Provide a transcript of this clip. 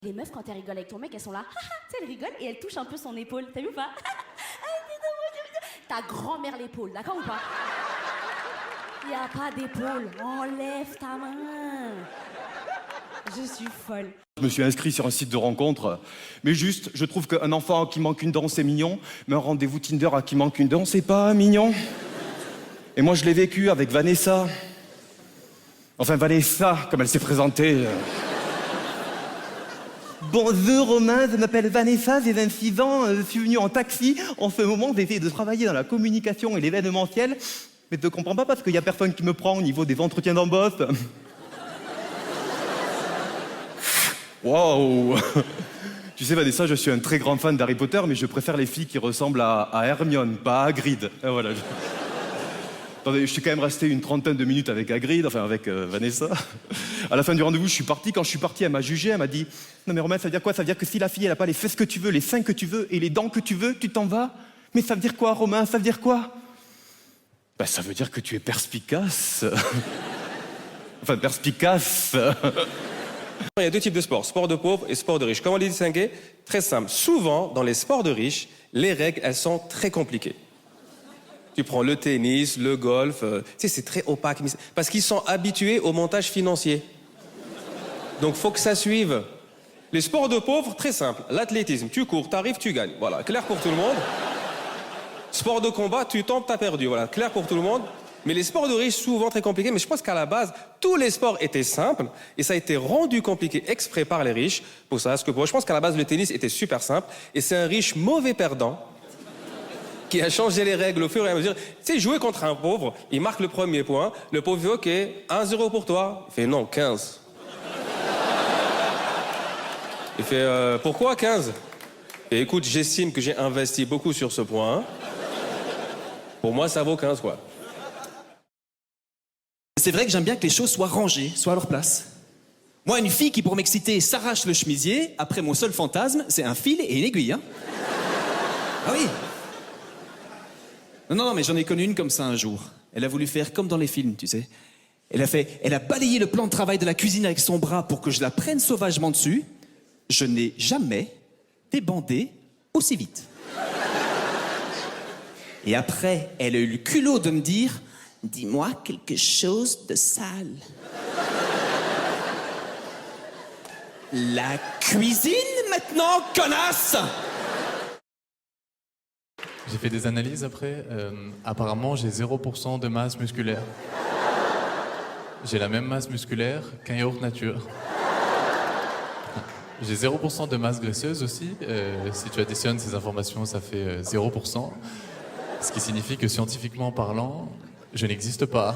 Les meufs, quand elles rigolent avec ton mec, elles sont là, tu sais, elles rigolent et elles touchent un peu son épaule. T'as vu ou pas? Ta grand-mère l'épaule, d'accord ou pas? Y a pas d'épaule, enlève ta main. Je suis folle. Je me suis inscrit sur un site de rencontre, mais juste, je trouve qu'un enfant à qui manque une dent, c'est mignon, mais un rendez-vous Tinder à qui manque une dent, c'est pas mignon. Et moi, je l'ai vécu avec Vanessa. Enfin, Vanessa, comme elle s'est présentée. Bonjour Romain, je m'appelle Vanessa, j'ai 26 ans, je suis venu en taxi. En ce moment, j'essaie de travailler dans la communication et l'événementiel, mais je ne comprends pas parce qu'il n'y a personne qui me prend au niveau des entretiens d'embauche. Waouh! Tu sais, Vanessa, je suis un très grand fan d'Harry Potter, mais je préfère les filles qui ressemblent à Hermione, pas à Hagrid. Et voilà. Attendez, je suis quand même resté une trentaine de minutes avec Hagrid, enfin avec Vanessa. À la fin du rendez-vous, je suis parti. Quand je suis parti, elle m'a jugé, elle m'a dit « Non mais Romain, ça veut dire quoi? Ça veut dire que si la fille, elle a pas les fesses que tu veux, les seins que tu veux et les dents que tu veux, tu t'en vas? Mais ça veut dire quoi, Romain? Ça veut dire quoi? » Ben, ça veut dire que tu es perspicace. Enfin, perspicace. Il y a deux types de sports, sport de pauvres et sport de riches. Comment les distinguer? Très simple. Souvent, dans les sports de riches, les règles, elles sont très compliquées. Tu prends le tennis, le golf, tu sais, c'est très opaque. Parce qu'ils sont habitués au montage financier. Donc, faut que ça suive. Les sports de pauvres, très simple. L'athlétisme, tu cours, t'arrives, tu gagnes. Voilà, clair pour tout le monde. Sport de combat, tu tombes, t'as perdu. Voilà, clair pour tout le monde. Mais les sports de riches, souvent très compliqués. Mais je pense qu'à la base, tous les sports étaient simples. Et ça a été rendu compliqué exprès par les riches. Pour ça, parce que je pense qu'à la base, le tennis était super simple. Et c'est un riche mauvais perdant qui a changé les règles au fur et à mesure. Tu sais, jouer contre un pauvre, il marque le premier point. Le pauvre fait OK, 1-0 pour toi. Il fait non, 15. Il fait pourquoi 15? Et écoute, j'estime que j'ai investi beaucoup sur ce point. Pour moi, ça vaut 15, quoi. C'est vrai que j'aime bien que les choses soient rangées, soient à leur place. Moi, une fille qui, pour m'exciter, s'arrache le chemisier, après mon seul fantasme, c'est un fil et une aiguille, hein. Ah oui. Non, mais j'en ai connu une comme ça un jour. Elle a voulu faire comme dans les films, tu sais. Elle a balayé le plan de travail de la cuisine avec son bras pour que je la prenne sauvagement dessus. Je n'ai jamais débandé aussi vite. Et après, elle a eu le culot de me dire « Dis-moi quelque chose de sale. » La cuisine maintenant, connasse! J'ai fait des analyses après. Apparemment, j'ai 0% de masse musculaire. J'ai la même masse musculaire qu'un yaourt nature. J'ai 0% de masse graisseuse aussi. Si tu additionnes ces informations, ça fait 0%. Ce qui signifie que scientifiquement parlant, je n'existe pas.